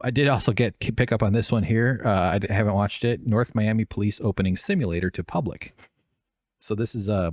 I did also pick up on this one here. I haven't watched it. North Miami police opening simulator to public. So this is a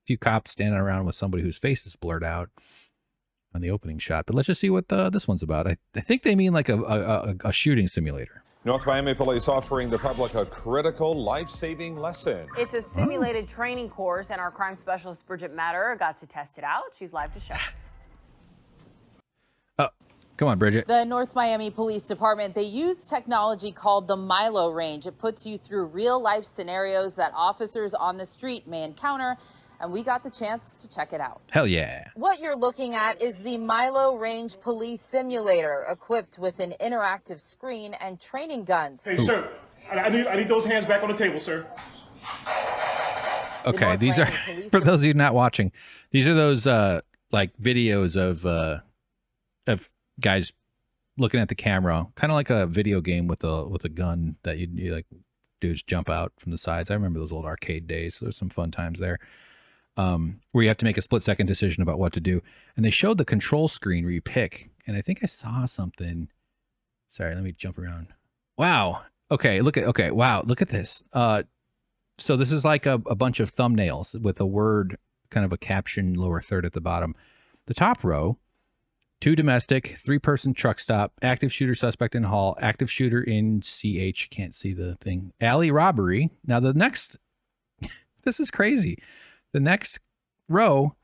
few cops standing around with somebody whose face is blurred out on the opening shot. But let's just see what this one's about. I think they mean like a shooting simulator. North Miami police offering the public a critical life-saving lesson. It's a simulated training course, and our crime specialist, Bridget Matter, got to test it out. She's live to show us. Come on, Bridget. The North Miami Police Department, they use technology called the Milo range. It puts you through real-life scenarios that officers on the street may encounter, and we got the chance to check it out. Hell yeah. What you're looking at is the Milo Range Police Simulator, equipped with an interactive screen and training guns. Hey, sir, I need those hands back on the table, sir. Okay, these are, for those of you not watching, these are those like videos of guys looking at the camera, kind of like a video game with a gun that you like dudes jump out from the sides. I remember those old arcade days. So there's some fun times there. Where you have to make a split-second decision about what to do. And they showed the control screen where you pick. And I think I saw something. Sorry, let me jump around. Wow. Okay, wow, look at this. So this is like a bunch of thumbnails with a word, kind of a caption, lower third at the bottom. The top row, 2 domestic, 3-person truck stop, active shooter suspect in hall, active shooter in CH, can't see the thing, alley robbery. Now the next, this is crazy. The next row,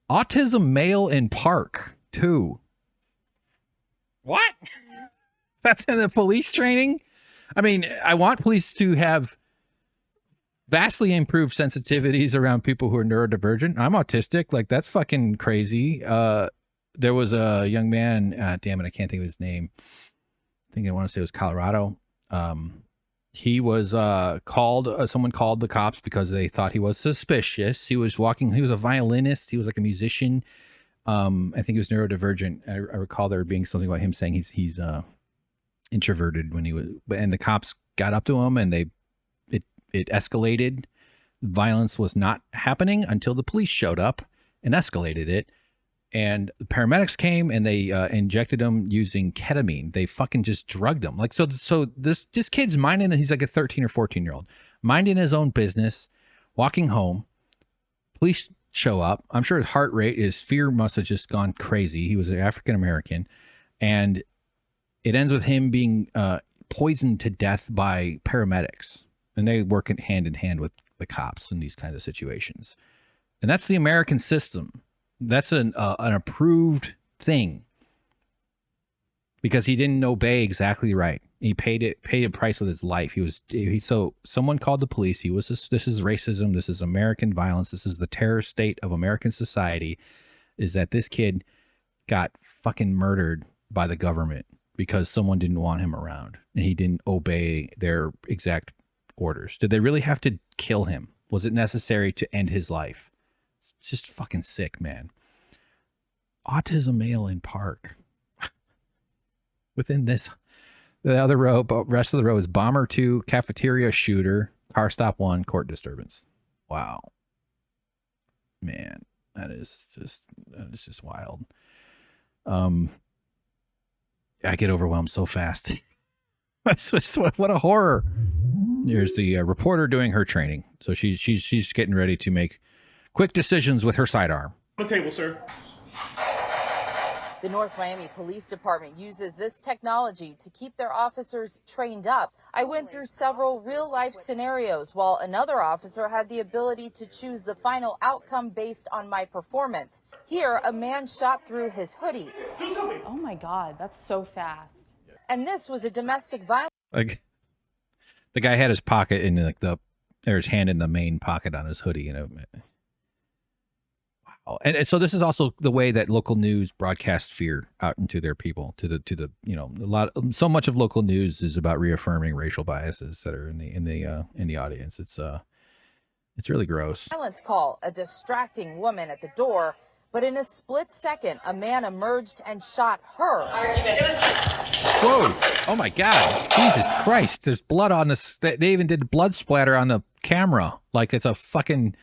autism male in park, 2. What? That's in the police training? I mean, I want police to have vastly improved sensitivities around people who are neurodivergent. I'm autistic. Like, that's fucking crazy. There was a young man, damn it, I can't think of his name. I think I want to say it was Colorado. He was called, someone called the cops because they thought he was suspicious. He was a violinist. He was like a musician. I think he was neurodivergent. I recall there being something about him saying he's introverted when he was, and the cops got up to him and it escalated. Violence was not happening until the police showed up and escalated it. And the paramedics came and they injected him using ketamine. They fucking just drugged him. Like, so this kid's minding, he's like a 13 or 14-year-old, minding his own business, walking home. Police show up. I'm sure his heart rate, his fear must have just gone crazy. He was an African-American. And it ends with him being poisoned to death by paramedics. And they work hand in hand with the cops in these kinds of situations. And that's the American system. That's an approved thing because he didn't obey exactly right. He paid a price with his life. So someone called the police. This is racism. This is American violence. This is the terror state of American society, is that this kid got fucking murdered by the government because someone didn't want him around and he didn't obey their exact orders. Did they really have to kill him? Was it necessary to end his life? It's just fucking sick, man. Autism male in park. Within this, the other row, but rest of the row is bomber 2, cafeteria shooter, car stop 1, court disturbance. Wow, man, that is just wild. I get overwhelmed so fast. What a horror. There's the reporter doing her training, so she's getting ready to make quick decisions with her sidearm. On the table, sir. The North Miami Police Department uses this technology to keep their officers trained up. I went through several real-life scenarios, while another officer had the ability to choose the final outcome based on my performance. Here, a man shot through his hoodie. Oh my God, that's so fast. And this was a domestic violence. Like, the guy had his pocket in like his hand in the main pocket on his hoodie, you know. Wow. And so this is also the way that local news broadcasts fear out into their people, to the so much of local news is about reaffirming racial biases that are in the audience. It's really gross. Violence call, a distracting woman at the door, but in a split second, a man emerged and shot her. Whoa! Oh my God! Jesus Christ! There's blood on this. They even did blood splatter on the camera, like it's a fucking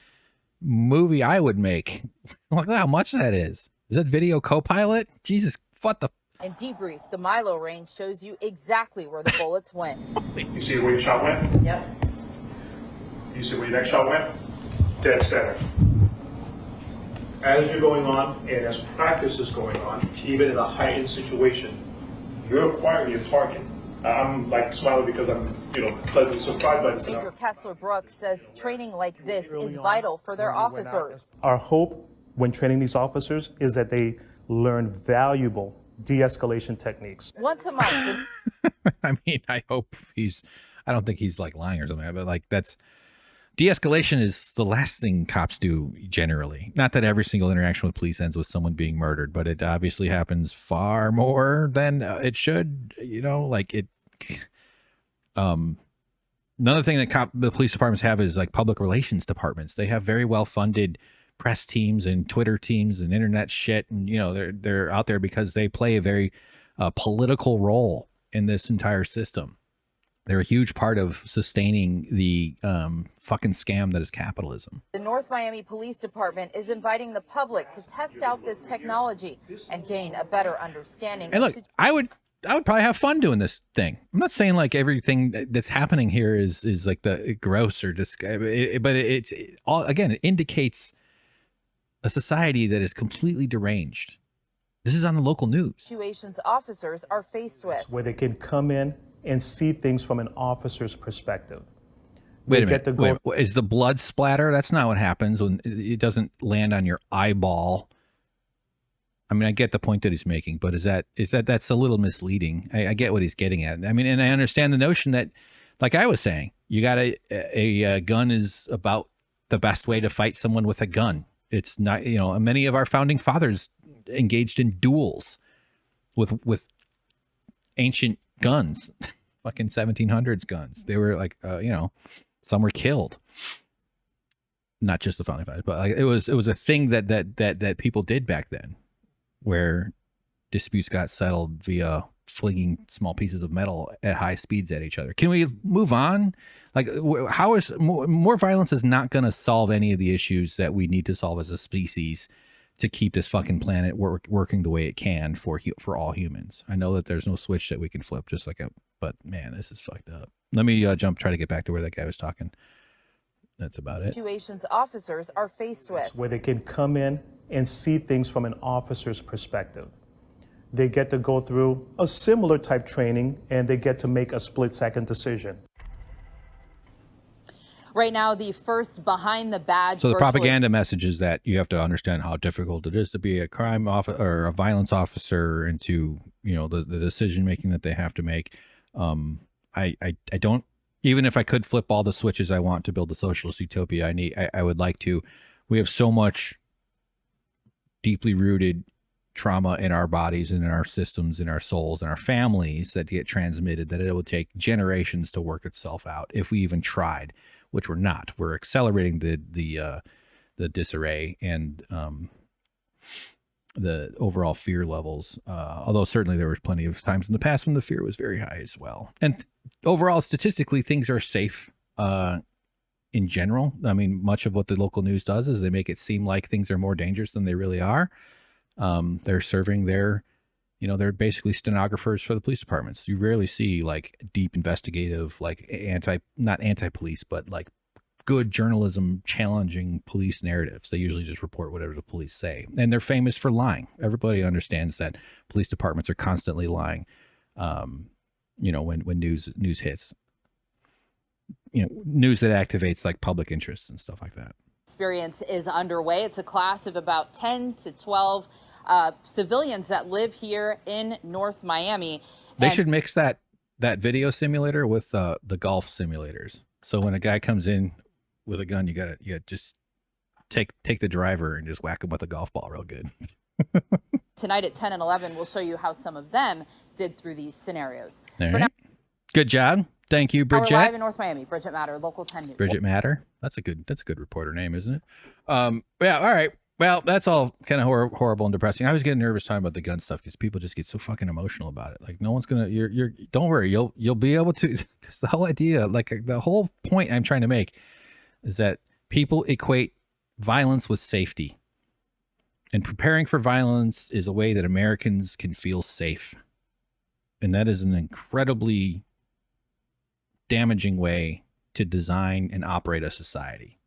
movie I would make. Look how much that is. Is that video Copilot? Jesus, what the? In debrief, the Milo range shows you exactly where the bullets went. You see where your shot went? Yep. You see where your next shot went? Dead center. As you're going on and as practice is going on, even in a heightened situation, you're acquiring your target. I'm like smiling because I'm, pleasantly surprised by this. Major Kessler Brooks says training like this is vital for their officers. Our hope when training these officers is that they learn valuable de-escalation techniques. Once a month. I mean, I don't think he's like lying or something, but like de-escalation is the last thing cops do generally. Not that every single interaction with police ends with someone being murdered, but it obviously happens far more than it should, another thing that the police departments have is like public relations departments. They have very well funded press teams and Twitter teams and internet shit, and they're out there because they play a very political role in this entire system. They're a huge part of sustaining the fucking scam that is capitalism. The North Miami Police Department is inviting the public to test out this technology and gain a better understanding. And look, I would probably have fun doing this thing. I'm not saying like everything that's happening here is like the gross or just, but it indicates a society that is completely deranged. This is on the local news. Situations officers are faced with. Where they can come in and see things from an officer's perspective. Wait a minute. Is the blood splatter? That's not what happens when it doesn't land on your eyeball. I mean, I get the point that he's making, but that's a little misleading. I get what he's getting at. I mean, and I understand the notion that, like I was saying, you got a gun is about the best way to fight someone with a gun. It's not, many of our founding fathers engaged in duels with ancient guns, fucking 1700s guns. They were like, some were killed. Not just the founding fathers, but like, it was a thing that people did back then, where disputes got settled via flinging small pieces of metal at high speeds at each other. Can we move on? Like, how is more violence is not going to solve any of the issues that we need to solve as a species to keep this fucking planet working the way it can for all humans. I know that there's no switch that we can flip, but man, this is fucked up. Let me try to get back to where that guy was talking. That's about it. Situations officers are faced with. Where they can come in and see things from an officer's perspective. They get to go through a similar type training and they get to make a split-second decision. Right now, the first behind the badge. So the propaganda message is that you have to understand how difficult it is to be a crime officer or a violence officer, and to, the decision making that they have to make. I don't, even if I could flip all the switches I want to build the socialist utopia I would like to. We have so much deeply rooted trauma in our bodies and in our systems, in our souls, and our families that get transmitted, that it would take generations to work itself out if we even tried, which we're not. We're accelerating the disarray and the overall fear levels. Although certainly there was plenty of times in the past when the fear was very high as well. And overall, statistically, things are safe in general. I mean, much of what the local news does is they make it seem like things are more dangerous than they really are. They're serving they're basically stenographers for the police departments. You rarely see like deep investigative, like not anti-police, but like good journalism challenging police narratives. They usually just report whatever the police say. And they're famous for lying. Everybody understands that police departments are constantly lying. When news hits, news that activates like public interests and stuff like that. Experience is underway. It's a class of about 10 to 12 civilians that live here in North Miami. They should mix that video simulator with the golf simulators. So when a guy comes in with a gun, you gotta just take the driver and just whack him with a golf ball real good. Tonight at 10 and 11, we'll show you how some of them did through these scenarios. All right. Good job. Thank you, Bridget. We're live in North Miami. Bridget Matter, Local 10 News. Bridget Matter. That's a good reporter name, isn't it? Yeah. All right. Well, that's all kind of horrible and depressing. I was getting nervous talking about the gun stuff because people just get so fucking emotional about it. Like no one's gonna. Don't worry. You'll be able to. Because the whole idea, like the whole point I'm trying to make, is that people equate violence with safety. And preparing for violence is a way that Americans can feel safe. And that is an incredibly damaging way to design and operate a society.